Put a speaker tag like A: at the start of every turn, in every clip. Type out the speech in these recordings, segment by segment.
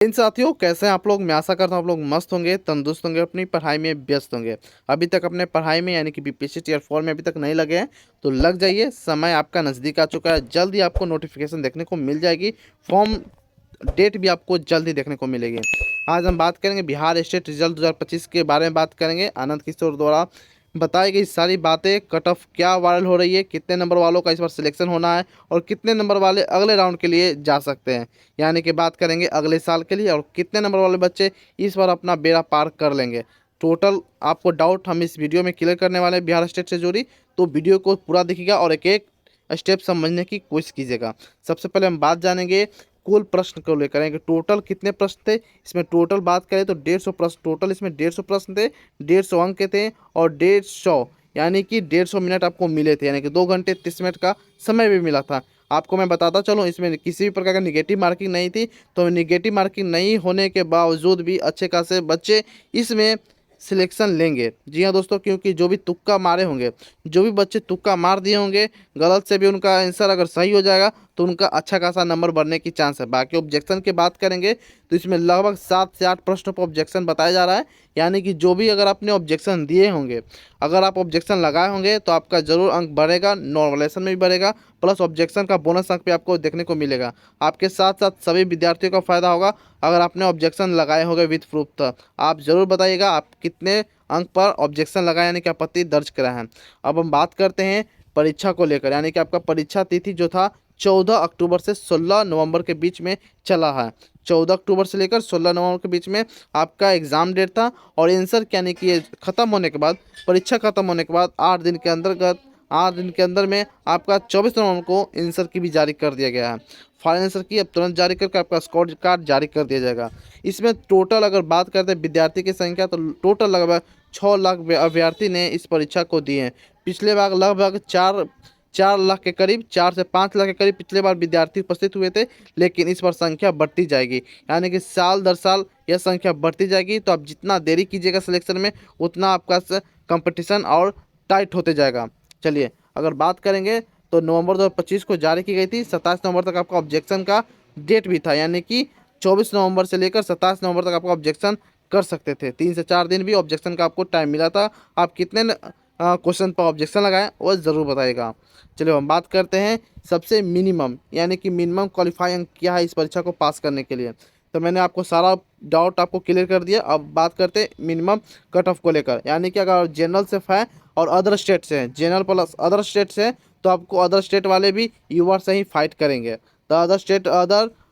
A: इन साथियों, कैसे हैं आप लोग। मैं आशा करता हूँ आप लोग मस्त होंगे, तंदुरुस्त होंगे, अपनी पढ़ाई में व्यस्त होंगे। अभी तक अपने पढ़ाई में यानी कि बीपीएससी टीयर 4 में अभी तक नहीं लगे हैं तो लग जाइए। समय आपका नज़दीक आ चुका है। जल्द ही आपको नोटिफिकेशन देखने को मिल जाएगी। फॉर्म डेट भी आपको जल्द ही देखने को मिलेगी। आज हम बात करेंगे बिहार स्टेट रिजल्ट 2025 के बारे में बात करेंगे। आनंद किशोर द्वारा बताई गई सारी बातें, कट ऑफ क्या वायरल हो रही है, कितने नंबर वालों का इस बार सिलेक्शन होना है और कितने नंबर वाले अगले राउंड के लिए जा सकते हैं, यानी कि बात करेंगे अगले साल के लिए, और कितने नंबर वाले बच्चे इस बार अपना बेड़ा पार कर लेंगे। टोटल आपको डाउट हम इस वीडियो में क्लियर करने वाले हैं बिहार स्टेट से जुड़ी। तो वीडियो को पूरा देखिएगा और एक एक स्टेप समझने की कोशिश कीजिएगा। सबसे पहले हम बात जानेंगे कुल प्रश्न को लेकर कि टोटल कितने प्रश्न थे। इसमें टोटल बात करें तो 150 प्रश्न, टोटल इसमें 150 प्रश्न थे, 150 अंक के थे और 150 यानी कि 150 मिनट आपको मिले थे, यानी कि 2 घंटे 30 मिनट का समय भी मिला था। आपको मैं बताता चलूँ, इसमें किसी भी प्रकार का निगेटिव मार्किंग नहीं थी। तो निगेटिव मार्किंग नहीं होने के बावजूद भी अच्छे खासे बच्चे इसमें सिलेक्शन लेंगे। जी हाँ दोस्तों, क्योंकि जो भी तुक्का मारे होंगे, जो भी बच्चे तुक्का मार दिए होंगे, गलत से भी उनका आंसर अगर सही हो जाएगा तो उनका अच्छा खासा नंबर बढ़ने की चांस है। बाकी ऑब्जेक्शन की बात करेंगे तो इसमें लगभग 7 से 8 प्रश्नों पर ऑब्जेक्शन बताया जा रहा है, यानी कि जो भी अगर आपने ऑब्जेक्शन दिए होंगे, अगर आप ऑब्जेक्शन लगाए होंगे तो आपका ज़रूर अंक बढ़ेगा, नॉर्मलाइजेशन में भी बढ़ेगा, प्लस ऑब्जेक्शन का बोनस अंक भी आपको देखने को मिलेगा। आपके साथ साथ सभी विद्यार्थियों का फायदा होगा अगर आपने ऑब्जेक्शन लगाए होंगे विथ प्रूफ। तो आप ज़रूर बताइएगा आप कितने अंक पर ऑब्जेक्शन लगाए, यानी कि आपत्ति दर्ज करा है। अब हम बात करते हैं परीक्षा को लेकर, यानी कि आपका परीक्षा तिथि जो था 14 अक्टूबर से 16 नवंबर के बीच में चला है। 14 अक्टूबर से लेकर 16 नवंबर के बीच में आपका एग्ज़ाम डेट था। और आंसर यानी कि ये ख़त्म होने के बाद, परीक्षा ख़त्म होने के बाद 8 दिन के अंदर में आपका 24 नवंबर को आंसर की भी जारी कर दिया गया है। फाइनल आंसर की अब तुरंत जारी करके आपका स्कोर कार्ड जारी कर दिया जाएगा। इसमें टोटल अगर बात करते हैं विद्यार्थी की संख्या, तो टोटल लगभग 6 लाख अभ्यर्थी ने इस परीक्षा को दिए हैं। पिछले बार लगभग 4 लाख के करीब, 4 से 5 लाख के करीब पिछले बार विद्यार्थी उपस्थित हुए थे, लेकिन इस बार संख्या बढ़ती जाएगी, यानी कि साल दर साल यह संख्या बढ़ती जाएगी। तो आप जितना देरी कीजिएगा सिलेक्शन में, उतना आपका कंपटीशन और टाइट होते जाएगा। चलिए अगर बात करेंगे तो नवंबर 2025 को जारी की गई थी। 27 नवंबर तक आपका ऑब्जेक्शन का डेट भी था, यानी कि 24 नवंबर से लेकर 27 नवंबर तक आपका ऑब्जेक्शन कर सकते थे। 3 से 4 दिन भी ऑब्जेक्शन का आपको टाइम मिला था। आप कितने क्वेश्चन पर ऑब्जेक्शन लगाएं वो ज़रूर बताएगा। चलिए हम बात करते हैं सबसे मिनिमम, यानी कि मिनिमम क्वालिफाइंग क्या है इस परीक्षा को पास करने के लिए। तो मैंने आपको सारा डाउट आपको क्लियर कर दिया। अब बात करते हैं मिनिमम कट ऑफ को लेकर, यानी कि अगर जनरल से है और अदर स्टेट से है, जनरल प्लस अदर स्टेट से है, तो आपको अदर स्टेट वाले भी यूआर से ही फाइट करेंगे। तो अदर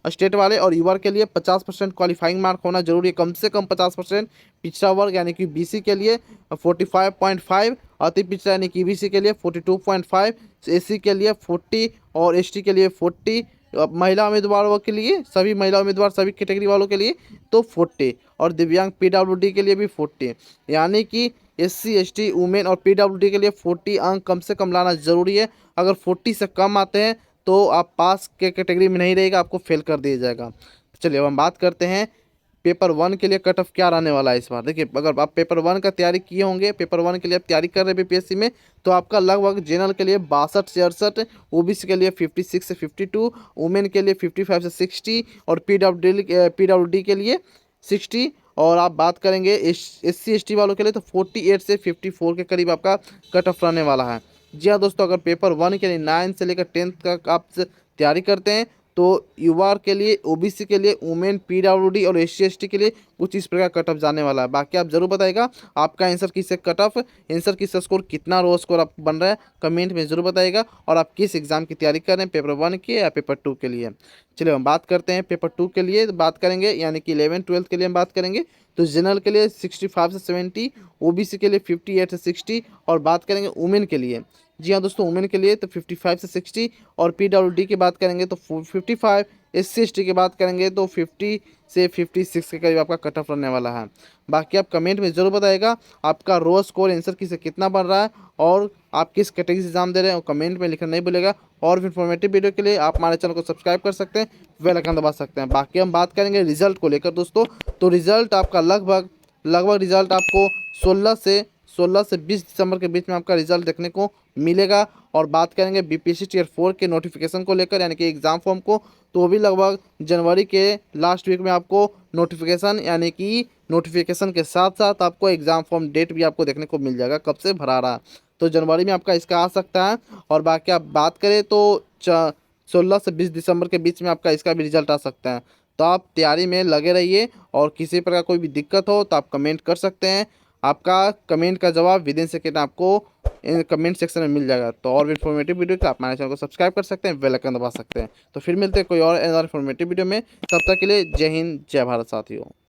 A: स्टेट वाले और यूआर के लिए 50% क्वालिफाइंग मार्क होना जरूरी है, कम से कम 50%। पिछड़ा वर्ग यानी कि बीसी के लिए 45.5, अति पिछड़ा यानी कि ईबीसी के लिए 42.5, एससी के लिए 40 और एसटी के लिए 40, महिला उम्मीदवारों के लिए, सभी महिला उम्मीदवार सभी कैटेगरी वालों के लिए तो 40, और दिव्यांग पीडब्ल्यूडी के लिए भी 40, यानी कि एससी एसटी वुमेन और पीडब्ल्यूडी के लिए 40 अंक कम से कम लाना ज़रूरी है। अगर 40 से कम आते हैं तो आप पास के कैटेगरी में नहीं रहेगा, आपको फेल कर दिया जाएगा। चलिए अब हम बात करते हैं पेपर 1 के लिए कट ऑफ क्या रहने वाला है इस बार। देखिए अगर आप पेपर 1 का तैयारी किए होंगे, पेपर 1 के लिए आप तैयारी कर रहे हैं बीपीएससी में, तो आपका लगभग जनरल के लिए 62 से 68, ओबीसी के लिए 56 से 52, वुमेन के लिए 55 से 60 और पीडब्ल्यूडी के लिए 60। और आप बात करेंगे एससी एसटी वालों के लिए तो 48 से 54 के करीब आपका कट ऑफ रहने वाला है। जी हाँ दोस्तों, अगर पेपर 1 के लिए 9 से लेकर 10th का आप तैयारी करते हैं तो यूआर के लिए, ओबीसी के लिए, वुमेन, पीडब्ल्यूडी और एससी एसटी के लिए कुछ इस प्रकार कट ऑफ जाने वाला है। बाकी आप जरूर बताइएगा आपका आंसर किससे कट ऑफ, आंसर किसका स्कोर, कितना रो स्कोर आप बन रहा है, कमेंट में जरूर बताइएगा। और आप किस एग्जाम की तैयारी कर रहे हैं, पेपर 1 की या पेपर 2 के लिए। चलिए हम बात करते हैं पेपर 2 के लिए बात करेंगे, यानी कि 11th-12th के लिए हम बात करेंगे। तो जनरल के लिए 65 से 70, ओबीसी के लिए 58 से 60, और बात करेंगे वुमेन के लिए, जी हाँ दोस्तों, वुमेन के लिए तो 55 से 60, और पीडब्ल्यूडी की बात करेंगे तो 55, एससी एसटी की बात करेंगे तो 50 से 56 के करीब आपका कट ऑफ रहने वाला है। बाकी आप कमेंट में ज़रूर बताइएगा आपका रो स्कोर आंसर की से कितना बन रहा है और आप किस कैटेगरी से एग्जाम दे रहे हैं, और कमेंट में लिखना नहीं भूलेगा। और भी इन्फॉर्मेटिव वीडियो के लिए आप हमारे चैनल को सब्सक्राइब कर सकते हैं, बेल आइकन दबा सकते हैं। बाकी हम बात करेंगे रिजल्ट को लेकर दोस्तों। तो रिजल्ट आपका लगभग रिजल्ट आपको 16 से 20 दिसंबर के बीच में आपका रिजल्ट देखने को मिलेगा। और बात करेंगे बीपीएससी टियर 4 के नोटिफिकेशन को लेकर यानी कि एग्ज़ाम फॉर्म को, तो वो भी लगभग जनवरी के लास्ट वीक में आपको नोटिफिकेशन यानी कि नोटिफिकेशन के साथ साथ आपको एग्ज़ाम फॉर्म डेट भी आपको देखने को मिल जाएगा कब से भरा रहा। तो जनवरी में आपका इसका आ सकता है। और बाकी आप बात करें तो 16 से 20 दिसंबर के बीच में आपका इसका भी रिजल्ट आ सकता है। तो आप तैयारी में लगे रहिए और किसी प्रकार कोई भी दिक्कत हो तो आप कमेंट कर सकते हैं। आपका कमेंट का जवाब विदिन सेकेंड आपको कमेंट सेक्शन में मिल जाएगा। तो और भी इन्फॉर्मेटिव वीडियो के आप हमारे चैनल को सब्सक्राइब कर सकते हैं, बेल आइकन दबा सकते हैं। तो फिर मिलते हैं कोई और इन्फॉर्मेटिव वीडियो में, तब तक के लिए जय हिंद जय भारत साथियों।